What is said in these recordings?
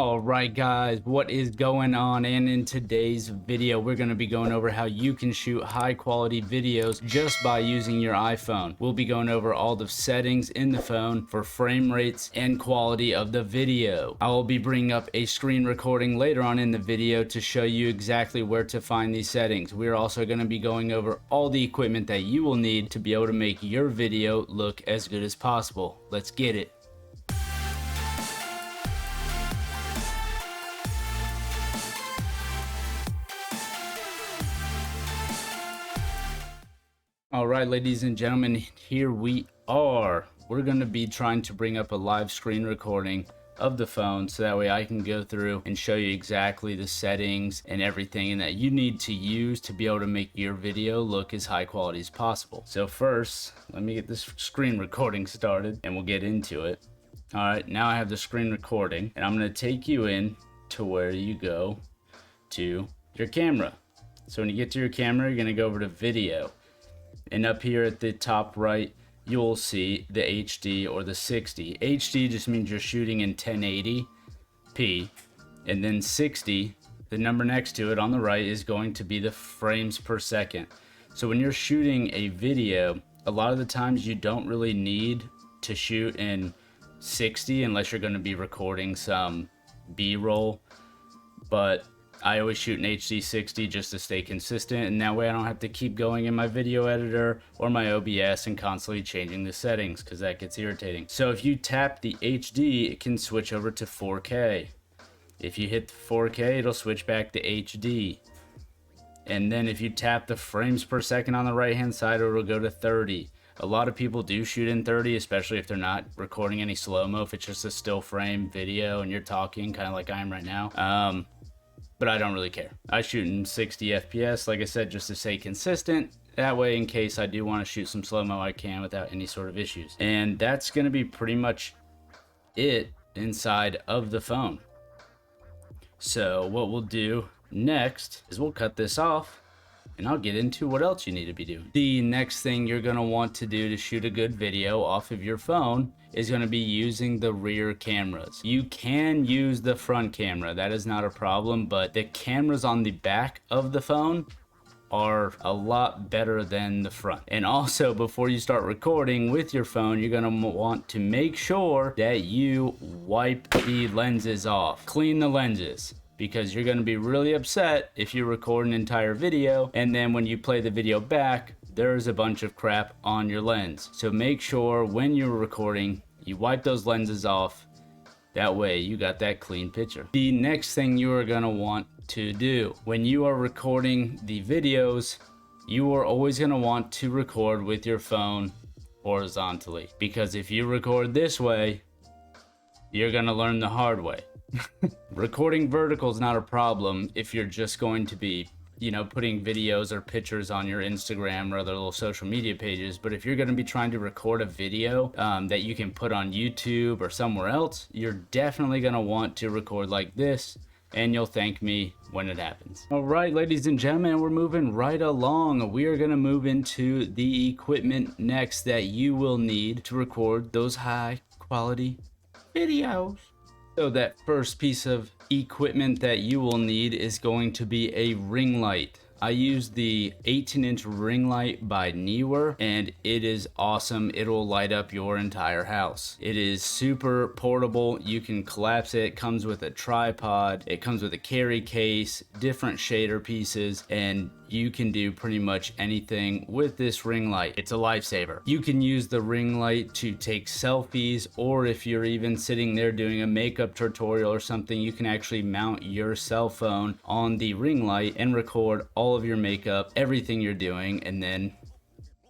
Alright guys, what is going on? And in today's video we're going to be going over how you can shoot high quality videos just by using your iPhone. We'll be going over all the settings in the phone for frame rates and quality of the video. I will be bringing up a screen recording later on in the video to show you exactly where to find these settings. We're also going to be going over all the equipment that you will need to be able to make your video look as good as possible. Let's get it. Alright ladies and gentlemen, here we are. We're going to be trying to bring up a live screen recording of the phone so that way I can go through and show you exactly the settings and everything that you need to use to be able to make your video look as high quality as possible. So first, let me get this screen recording started and we'll get into it. Alright, now I have the screen recording and I'm going to take you in to where you go to your camera. So when you get to your camera, you're going to go over to video. And up here at the top right, you'll see the HD or the 60. HD just means you're shooting in 1080p. And then 60, the number next to it on the right, is going to be the frames per second. So when you're shooting a video, a lot of the times you don't really need to shoot in 60 unless you're going to be recording some B-roll. But I always shoot in HD 60 just to stay consistent, and that way I don't have to keep going in my video editor or my OBS and constantly changing the settings because that gets irritating. So if you tap the HD, it can switch over to 4K. If you hit 4K, it'll switch back to HD. And then if you tap the frames per second on the right hand side, it'll go to 30. A lot of people do shoot in 30, especially if they're not recording any slow-mo, if it's just a still frame video and you're talking kind of like I am right now. But I don't really care. I shoot in 60 FPS, like I said, just to stay consistent. That way, in case I do want to shoot some slow-mo, I can without any sort of issues. And that's going to be pretty much it inside of the phone. So what we'll do next is we'll cut this off and I'll get into what else you need to be doing. The next thing you're going to want to do to shoot a good video off of your phone is going to be using the rear cameras. You can use the front camera, that is not a problem, but the cameras on the back of the phone are a lot better than the front. And also, before you start recording with your phone, you're going to want to make sure that you wipe the lenses off. Clean the lenses, because you're going to be really upset if you record an entire video and then when you play the video back, there's a bunch of crap on your lens. So make sure when you're recording, you wipe those lenses off. That way you got that clean picture. The next thing you are going to want to do when you are recording the videos, you are always going to want to record with your phone horizontally, because if you record this way, you're going to learn the hard way. Recording vertical is not a problem if you're just going to be, putting videos or pictures on your Instagram or other little social media pages. But if you're going to be trying to record a video that you can put on YouTube or somewhere else, you're definitely going to want to record like this, and you'll thank me when it happens. All right, ladies and gentlemen, we're moving right along. We are going to move into the equipment next that you will need to record those high quality videos. So that first piece of equipment that you will need is going to be a ring light. I use the 18-inch ring light by Neewer, and it is awesome. It will light up your entire house. It is super portable. You can collapse it. It comes with a tripod. It comes with a carry case, different shader pieces, and you can do pretty much anything with this ring light. It's a lifesaver. You can use the ring light to take selfies, or if you're even sitting there doing a makeup tutorial or something, you can actually mount your cell phone on the ring light and record all of your makeup, everything you're doing, and then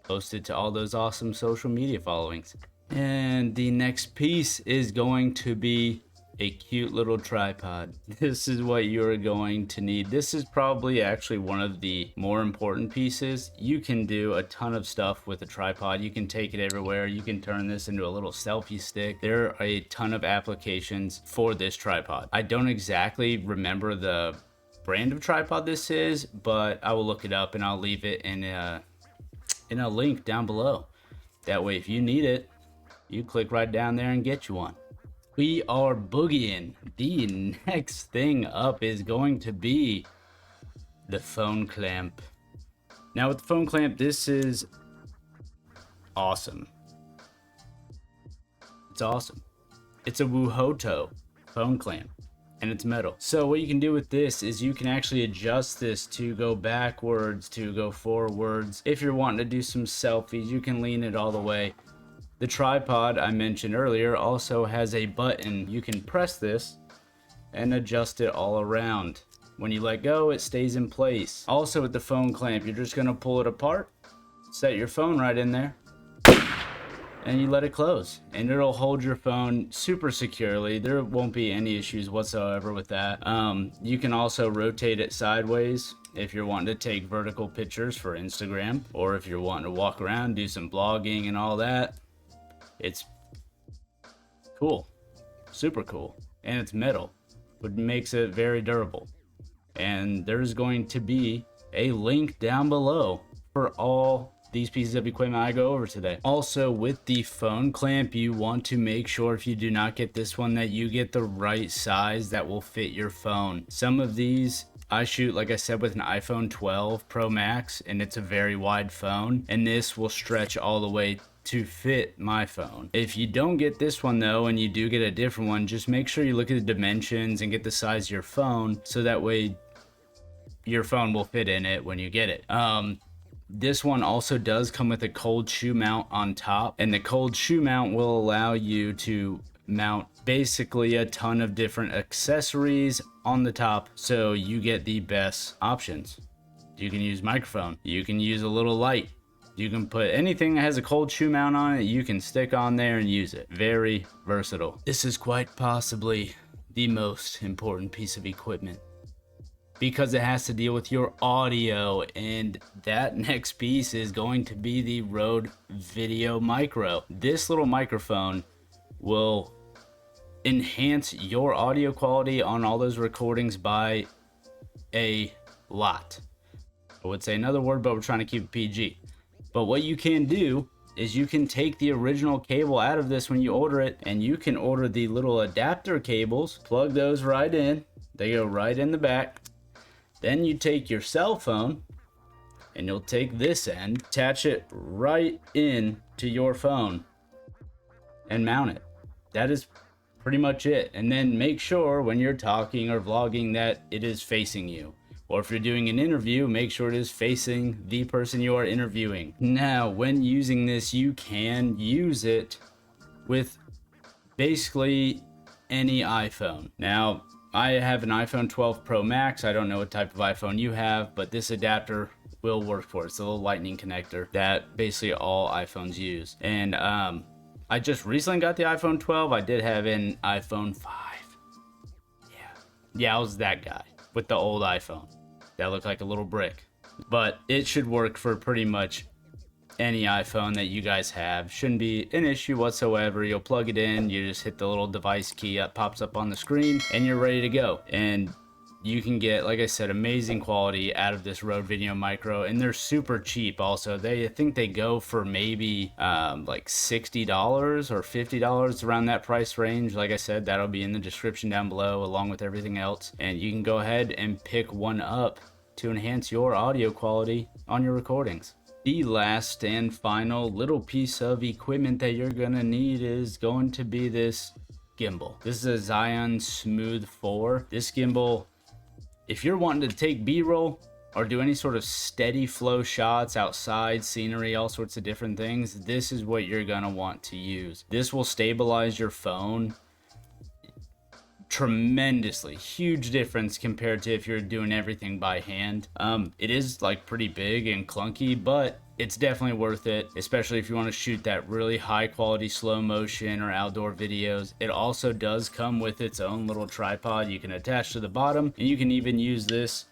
post it to all those awesome social media followings. And the next piece is going to be a cute little tripod. This is what you're going to need. This is probably actually one of the more important pieces. You can do a ton of stuff with a tripod. You can take it everywhere. You can turn this into a little selfie stick. There are a ton of applications for this tripod. I don't exactly remember the brand of tripod this is, but I will look it up and I'll leave it in a link down below. That way if you need it, you click right down there and get you one. we are boogieing. The next thing up is going to be the phone clamp. Now with the phone clamp, this is awesome. It's awesome. It's a Wuhoto phone clamp, and it's metal. So what you can do with this is you can actually adjust this to go backwards, to go forwards. If you're wanting to do some selfies, you can lean it all the way. The tripod I mentioned earlier also has a button. You can press this and adjust it all around. When you let go, it stays in place. Also with the phone clamp, you're just gonna pull it apart, set your phone right in there, and you let it close, and it'll hold your phone super securely. There won't be any issues whatsoever with that. You can also rotate it sideways if you're wanting to take vertical pictures for Instagram, or if you're wanting to walk around, do some blogging and all that. It's cool, super cool, and it's metal, which makes it very durable. And there's going to be a link down below for all these pieces of equipment I go over today. Also, with the phone clamp, you want to make sure, if you do not get this one, that you get the right size that will fit your phone. Some of these I shoot, like I said, with an iPhone 12 Pro Max, and it's a very wide phone, and this will stretch all the way to fit my phone. If you don't get this one though, and you do get a different one, just make sure you look at the dimensions and get the size of your phone, so that way your phone will fit in it when you get it. This one also does come with a cold shoe mount on top, and the cold shoe mount will allow you to mount basically a ton of different accessories on the top, so you get the best options. You can use microphone, you can use a little light, you can put anything that has a cold shoe mount on it, you can stick on there and use it. Very versatile. This is quite possibly the most important piece of equipment, because it has to deal with your audio, and that next piece is going to be the Rode Video Micro. This little microphone will enhance your audio quality on all those recordings by a lot. I would say another word, but we're trying to keep it PG. But what you can do is you can take the original cable out of this when you order it, and you can order the little adapter cables, plug those right in, they go right in the back. Then you take your cell phone and you'll take this end, attach it right in to your phone and mount it. That is pretty much it. And then make sure when you're talking or vlogging that it is facing you. Or if you're doing an interview, make sure it is facing the person you are interviewing. Now, when using this, you can use it with basically any iPhone. Now, I have an iPhone 12 Pro Max. I don't know what type of iPhone you have, but this adapter will work for it. It's a little lightning connector that basically all iPhones use. And I just recently got the iPhone 12. I did have an iPhone 5. Yeah, I was that guy with the old iPhone that looked like a little brick. But it should work for pretty much any iPhone that you guys have. Shouldn't be an issue whatsoever. You'll plug it in, you just hit the little device key that pops up on the screen, and you're ready to go. And you can get, like I said, amazing quality out of this Rode Video Micro, and they're super cheap also. I think they go for maybe like $60 or $50, around that price range. Like I said, that'll be in the description down below along with everything else, and you can go ahead and pick one up to enhance your audio quality on your recordings. The last and final little piece of equipment that you're gonna need is going to be this gimbal. This is a Zhiyun Smooth 4. This gimbal, if you're wanting to take B-roll or do any sort of steady flow shots outside, scenery, all sorts of different things, this is what you're gonna want to use. This will stabilize your phone tremendously. Huge difference compared to if you're doing everything by hand. It is like pretty big and clunky, but it's definitely worth it, especially if you want to shoot that really high quality slow motion or outdoor videos. It also does come with its own little tripod you can attach to the bottom, and you can even use this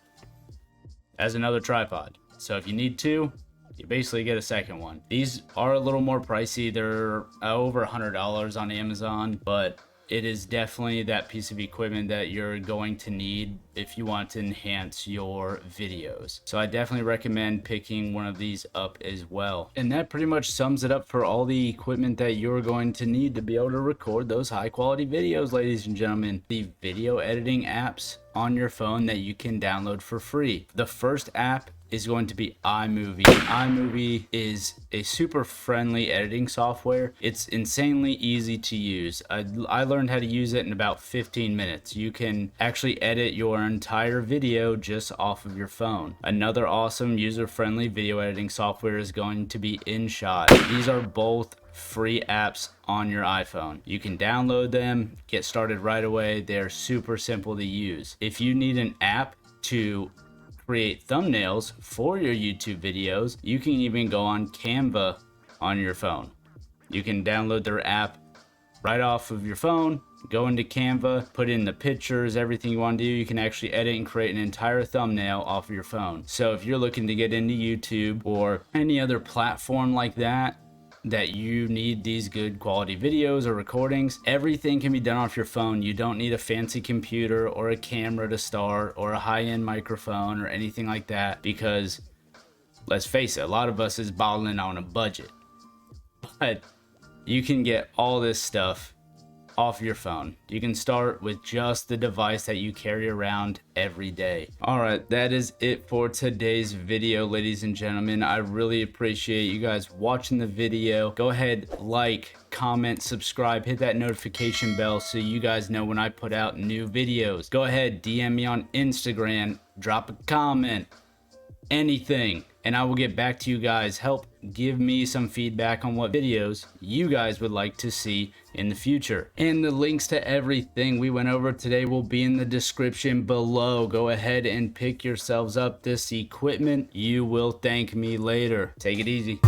as another tripod. So if you need to, you basically get a second one. These are a little more pricey. They're over $100 on Amazon, but it is definitely that piece of equipment that you're going to need if you want to enhance your videos. So I definitely recommend picking one of these up as well. And that pretty much sums it up for all the equipment that you're going to need to be able to record those high quality videos, ladies and gentlemen. The video editing apps on your phone that you can download for free. The first app is going to be iMovie. iMovie is a super friendly editing software. It's insanely easy to use. I learned how to use it in about 15 minutes. You can actually edit your entire video just off of your phone. Another awesome user-friendly video editing software is going to be InShot. These are both free apps on your iPhone. You can download them, get started right away. They're super simple to use. If you need an app to create thumbnails for your YouTube videos, you can even go on Canva on your phone. You can download their app right off of your phone, go into Canva, put in the pictures, everything you want to do. You can actually edit and create an entire thumbnail off of your phone. So if you're looking to get into YouTube or any other platform like that you need these good quality videos or recordings, everything can be done off your phone. You don't need a fancy computer or a camera to start or a high-end microphone or anything like that, because let's face it, a lot of us is balling on a budget. But you can get all this stuff off your phone. You can start with just the device that you carry around every day. All right, that is it for today's video, ladies and gentlemen. I really appreciate you guys watching the video. Go ahead, like, comment, subscribe, hit that notification bell so you guys know when I put out new videos. Go ahead, DM me on Instagram, drop a comment, anything, and I will get back to you guys. Help give me some feedback on what videos you guys would like to see in the future. And the links to everything we went over today will be in the description below. Go ahead and pick yourselves up this equipment. You will thank me later. Take it easy.